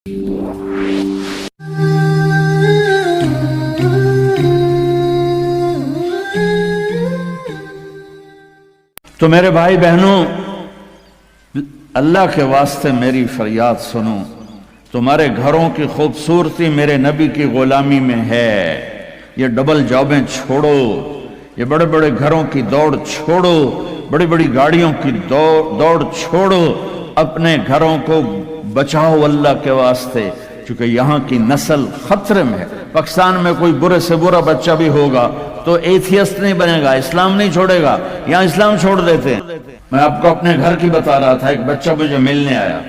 تو میرے بھائی بہنوں، اللہ کے واسطے میری فریاد سنو، تمہارے گھروں کی خوبصورتی میرے نبی کی غلامی میں ہے۔ یہ ڈبل جابیں چھوڑو، یہ بڑے بڑے گھروں کی دوڑ چھوڑو، بڑی بڑی گاڑیوں کی دوڑ چھوڑو، اپنے گھروں کو بچاؤ اللہ کے واسطے، چونکہ یہاں کی نسل خطرے میں ہے۔ پاکستان میں کوئی برے سے برا بچہ بھی ہوگا تو ایتھیسٹ نہیں بنے گا، اسلام نہیں چھوڑے گا، یہاں اسلام چھوڑ دیتے ہیں۔ میں آپ کو اپنے گھر کی بتا رہا تھا، ایک بچہ مجھے ملنے آیا،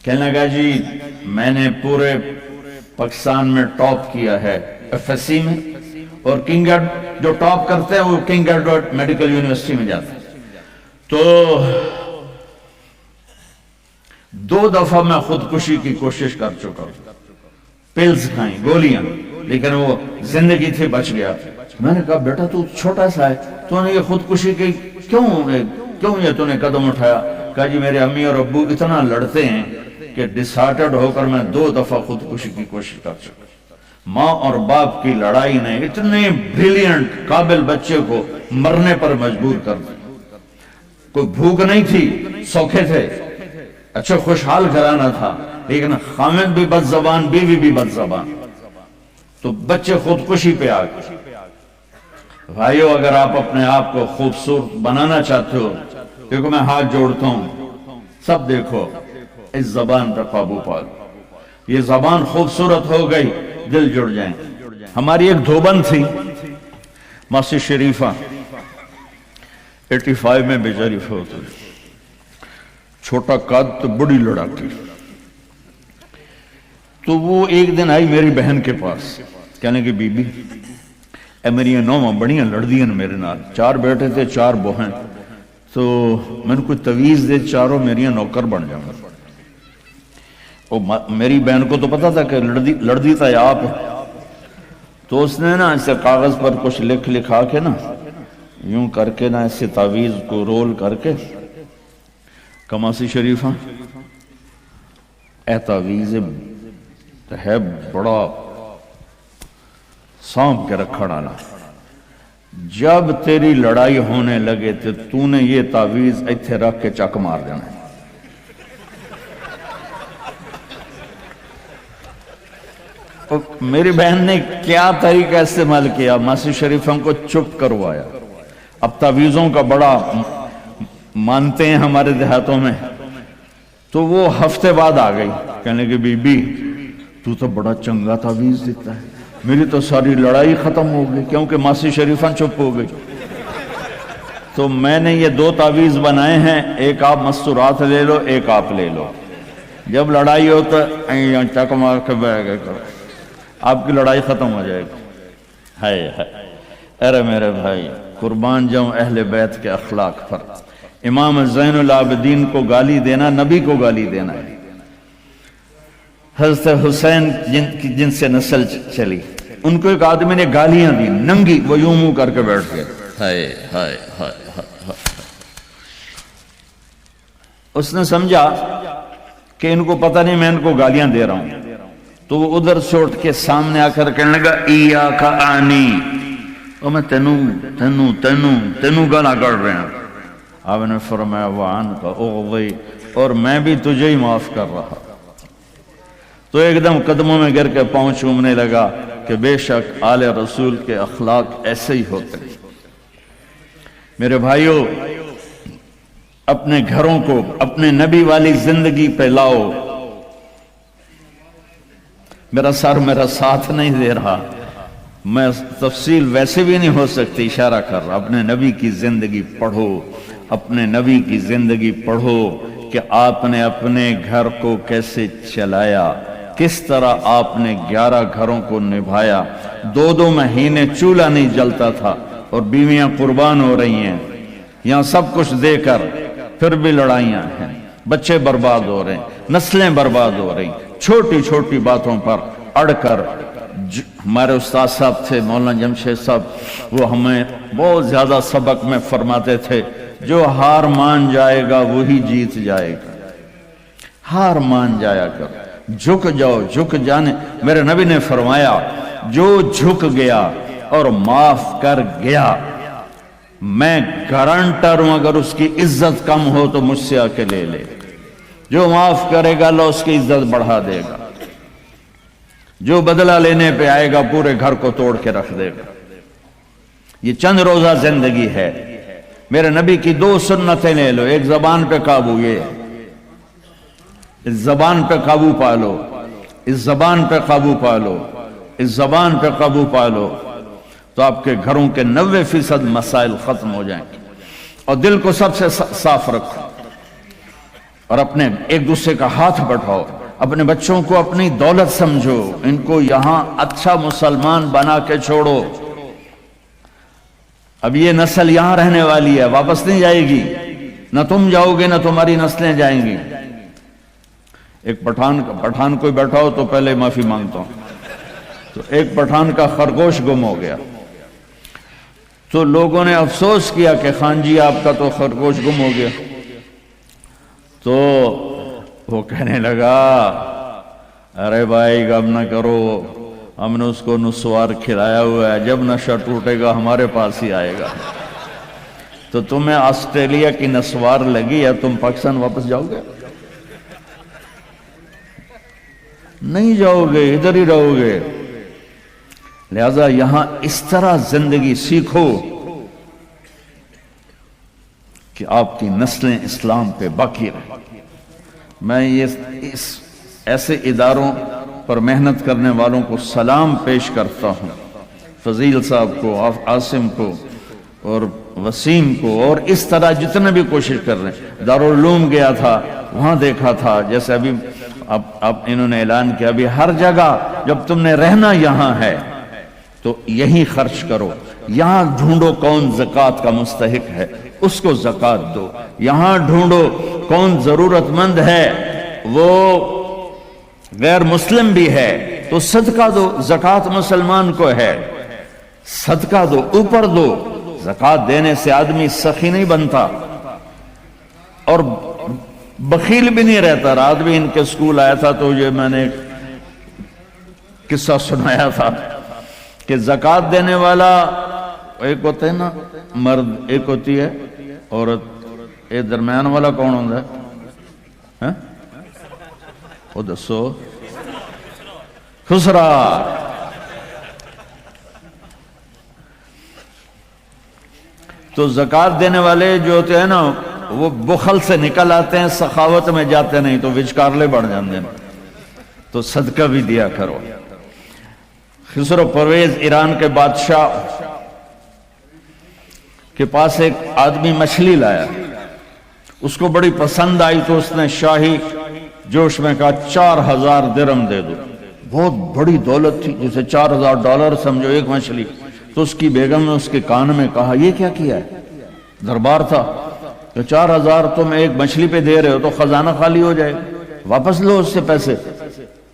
کہنے لگا جی میں نے پورے پاکستان میں ٹاپ کیا ہے ایف ایس سی میں، اور کنگ ایڈ جو ٹاپ کرتے ہیں وہ کنگ ایڈورڈ میڈیکل یونیورسٹی میں جاتے ہیں۔ تو 2 دفعہ میں خودکشی کی کوشش کر چکا ہوں، پلز کھائیں، گولیاں، لیکن وہ زندگی تھی، بچ گیا۔ میں نے کہا بیٹا تو چھوٹا سا ہے، تو نے یہ خودکشی کی کیوں یہ تو نے قدم اٹھایا؟ کہا جی میرے امی اور ابو اتنا لڑتے ہیں کہ ڈسہارٹڈ ہو کر میں 2 دفعہ خودکشی کی کوشش کر چکا۔ ماں اور باپ کی لڑائی نے اتنے بریلینٹ قابل بچے کو مرنے پر مجبور کر دیا۔ کوئی بھوک نہیں تھی، سوکھے تھے، اچھا خوشحال گھرانہ تھا، لیکن خامد بھی بد زبان، بیوی بھی بد زبان، تو بچے خودکشی پہ آ گئے۔ بھائیو، اگر آپ اپنے آپ کو خوبصورت بنانا چاہتے ہو، دیکھو میں ہاتھ جوڑتا ہوں، سب دیکھو، اس زبان پر قابو پا لو۔ یہ زبان خوبصورت ہو گئی، دل جڑ جائیں۔ ہماری ایک دھوبن تھی ماسی شریفہ، 85 میں بیچاری فوت ہوئی، چھوٹا قد تو بڑی لڑاکی۔ تو وہ ایک دن آئی میری بہن کے پاس، کہنے کہ بی بی اے میری نوماں بڑیاں لڑ دیاں میرے نال، 4 بیٹے تھے 4 بہن، تو میں نے کوئی تویز دے، چاروں میریاں نوکر بن جاؤں۔ میری بہن کو تو پتا تھا کہ لڑ تھا آپ، تو اس نے نا اسے کاغذ پر کچھ لکھا کے نا یوں کر کے نا اسے تعویذ کو رول کر کے، کماسی شریفہ اے تعویذ ہے بڑا سانپ کے رکھڑ آنا، جب تیری لڑائی ہونے لگے تو نے یہ تعویذ ایتھے رکھ کے چک مار دینا ہے۔ میری بہن نے کیا طریقہ استعمال کیا، ماسی شریفوں کو چپ کروایا۔ اب تعویذوں کا بڑا مانتے ہیں ہمارے دیہاتوں میں، تو وہ ہفتے بعد آ گئی، کہنے کہ بی بی تو بڑا چنگا تعویذ دیتا ہے، میری تو ساری لڑائی ختم ہو گئی، کیونکہ ماسی شریفہ چپ ہو گئی۔ تو میں نے یہ 2 تعویذ بنائے ہیں، ایک آپ مستورات لے لو، ایک آپ لے لو، جب لڑائی ہو تو چک مار کے بیٹھ گئے کرو، آپ کی لڑائی ختم ہو جائے گی۔ ہائے ہائے، ارے میرے بھائی، قربان جاؤں اہل بیت کے اخلاق پر۔ امام زین العابدین کو گالی دینا نبی کو گالی دینا ہے۔ حضرت حسین جن سے نسل چلی، ان کو ایک آدمی نے گالیاں دی، ننگی، وہ یوں منہ کر کے بیٹھ گئے۔ ہائے ہائے ہائے ہائے، اس نے سمجھا کہ ان کو پتہ نہیں میں ان کو گالیاں دے رہا ہوں، تو وہ ادھر سے اٹھ کے سامنے آ کر کہنے لگا ایاک آنی، اور میں تینوں گالا کر رہے ہیں۔ آپ نے فرمایا وعنک اغضی، اور میں بھی تجھے ہی معاف کر رہا۔ تو ایک دم قدموں میں گر کے پاؤں چومنے لگا کہ بے شک آل رسول کے اخلاق ایسے ہی ہوتے ہیں۔ میرے بھائیوں، اپنے گھروں کو اپنے نبی والی زندگی پہ لاؤ۔ میرا سر میرا ساتھ نہیں دے رہا، میں تفصیل ویسے بھی نہیں ہو سکتی، اشارہ کر رہا، اپنے نبی کی زندگی پڑھو، اپنے نبی کی زندگی پڑھو کہ آپ نے اپنے گھر کو کیسے چلایا، کس طرح آپ نے 11 گھروں کو نبھایا، 2 مہینے چولہا نہیں جلتا تھا اور بیویاں قربان ہو رہی ہیں، یہاں سب کچھ دے کر پھر بھی لڑائیاں ہیں، بچے برباد ہو رہے ہیں، نسلیں برباد ہو رہی ہیں، چھوٹی چھوٹی باتوں پر اڑ کر۔ ہمارے استاد صاحب تھے مولانا جمشید صاحب، وہ ہمیں بہت زیادہ سبق میں فرماتے تھے، جو ہار مان جائے گا وہی جیت جائے گا۔ ہار مان جایا کر، جھک جاؤ، جھک جانے۔ میرے نبی نے فرمایا جو جھک گیا اور معاف کر گیا، میں گارنٹر ہوں اگر اس کی عزت کم ہو تو مجھ سے آ کے لے لے۔ جو معاف کرے گا اللہ اس کی عزت بڑھا دے گا، جو بدلہ لینے پہ آئے گا پورے گھر کو توڑ کے رکھ دے گا۔ یہ چند روزہ زندگی ہے۔ میرے نبی کی دو سنتیں لے لو، ایک زبان پہ قابو، یہ اس زبان پہ قابو پالو، اس زبان پہ قابو پالو، اس زبان پہ قابو پالو، تو آپ کے گھروں کے 90% مسائل ختم ہو جائیں گے۔ اور دل کو سب سے صاف رکھو، اور اپنے ایک دوسرے کا ہاتھ بٹھاؤ، اپنے بچوں کو اپنی دولت سمجھو، ان کو یہاں اچھا مسلمان بنا کے چھوڑو۔ اب یہ نسل یہاں رہنے والی ہے، واپس نہیں جائے گی، نہ تم جاؤ گے نہ تمہاری نسلیں جائیں گی۔ ایک پٹھان کوئی بیٹھا ہو تو پہلے معافی مانگتا ہوں، تو ایک پٹھان کا خرگوش گم ہو گیا، تو لوگوں نے افسوس کیا کہ خان جی آپ کا تو خرگوش گم ہو گیا، تو وہ کہنے لگا ارے بھائی غم نہ کرو، ہم نے اس کو نسوار کھلایا ہوا ہے، جب نشہ ٹوٹے گا ہمارے پاس ہی آئے گا۔ تو تمہیں آسٹریلیا کی نسوار لگی ہے، تم پاکستان واپس جاؤ گے؟ نہیں جاؤ گے، ادھر ہی رہو گے۔ لہذا یہاں اس طرح زندگی سیکھو کہ آپ کی نسلیں اسلام پہ باقی رہیں۔ میں اس ایسے اداروں پر محنت کرنے والوں کو سلام پیش کرتا ہوں، فضیل صاحب کو، عاصم کو اور وسیم کو، اور اس طرح جتنے بھی کوشش کر رہے ہیں۔ دارالعلوم گیا تھا، وہاں دیکھا تھا، جیسے ابھی اب انہوں نے اعلان کیا ابھی ہر جگہ جب تم نے رہنا یہاں ہے تو یہیں خرچ کرو، یہاں ڈھونڈو کون زکوٰۃ کا مستحق ہے، اس کو زکوٰۃ دو، یہاں ڈھونڈو کون ضرورت مند ہے، وہ غیر مسلم بھی ہے تو صدقہ دو، زکوٰۃ مسلمان کو ہے، صدقہ دو، اوپر دو۔ زکوٰۃ دینے سے آدمی سخی نہیں بنتا اور بخیل بھی نہیں رہتا۔ رات بھی ان کے سکول آیا تھا تو یہ میں نے قصہ سنایا تھا کہ زکوٰۃ دینے والا ایک ہوتا ہے نا مرد، ایک ہوتی ہے عورت، ایک درمیان والا کون ہوتا ہے؟ وہ دسو، خسرا۔ تو زکوٰۃ دینے والے جو ہوتے ہیں نا وہ بخل سے نکل آتے ہیں، سخاوت میں جاتے نہیں تو وچکارلے بڑھ جاتے ہیں۔ تو صدقہ بھی دیا کرو۔ خسرو پرویز ایران کے بادشاہ کے پاس ایک آدمی مچھلی لایا، اس کو بڑی پسند آئی تو اس نے شاہی جوش میں کہا 4000 درہم دے دو۔ بہت بڑی دولت تھی، جسے $4000 سمجھو ایک مچھلی۔ تو اس کی بیگم نے اس کے کان میں کہا یہ کیا کیا ہے؟ دربار تھا کہ 4000 تم ایک مچھلی پہ دے رہے ہو تو خزانہ خالی ہو جائے، واپس لو اس سے پیسے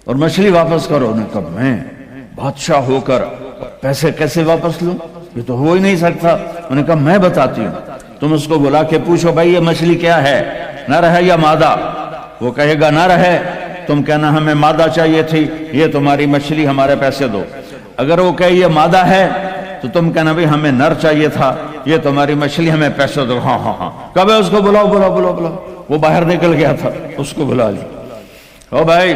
اور مچھلی واپس کرو۔ انہوں نے کہا میں بادشاہ ہو کر پیسے کیسے واپس لوں، یہ تو ہو ہی نہیں سکتا۔ انہوں نے کہا میں بتاتی ہوں، تم اس کو بلا کے پوچھو بھائی یہ مچھلی کیا ہے، نر ہے یا مادہ؟ وہ کہے گا نر ہے، تم کہنا ہمیں مادہ چاہیے تھی، یہ تمہاری مچھلی ہمارے پیسے دو۔ اگر وہ کہے یہ مادہ ہے تو تم کہنا بھی ہمیں نر چاہیے تھا، یہ تمہاری مچھلی ہمیں پیسے دو۔ ہاں ہاں ہاں، کب ہے اس کو بلاؤ بلاؤ بلاؤ بلاؤ۔ وہ باہر نکل گیا تھا، اس کو بلا لی۔ او بھائی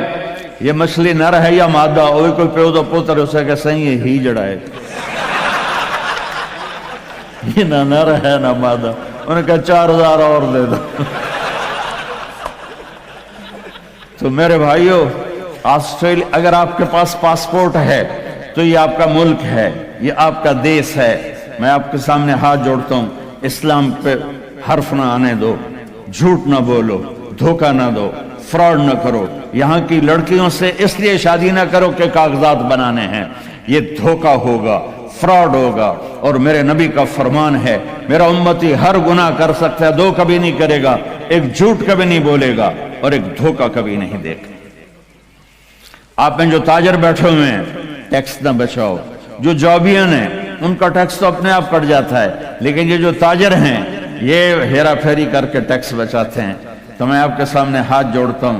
یہ مچھلی نر ہے یا مادہ؟ اوہ کوئی پیو دو پوتر، اسے کہ صحیح ہے ہی جڑا ہے، یہ نہ نر ہے نہ مادہ۔ انہوں نے کہا 4000 اور دے دو۔ تو میرے بھائیو، آسٹریلیا اگر آپ کے پاس پاسپورٹ ہے تو یہ آپ کا ملک ہے، یہ آپ کا دیش ہے۔ میں آپ کے سامنے ہاتھ جوڑتا ہوں، اسلام پہ حرف نہ آنے دو، جھوٹ نہ بولو، دھوکہ نہ دو، فراڈ نہ کرو۔ یہاں کی لڑکیوں سے اس لیے شادی نہ کرو کہ کاغذات بنانے ہیں، یہ دھوکہ ہوگا، فراڈ ہوگا۔ اور میرے نبی کا فرمان ہے میرا امتی ہر گناہ کر سکتا ہے، دو کبھی نہیں کرے گا، ایک جھوٹ کبھی نہیں بولے گا اور ایک دھوکہ کبھی نہیں دے گا۔ آپ میں جو تاجر بیٹھے ہوئے ہیں ٹیکس نہ بچاؤ، جو جابین ہیں ان کا ٹیکس تو اپنے آپ کٹ جاتا ہے، لیکن یہ جو تاجر ہیں یہ ہیرا پھیری کر کے ٹیکس بچاتے ہیں۔ تو میں آپ کے سامنے ہاتھ جوڑتا ہوں،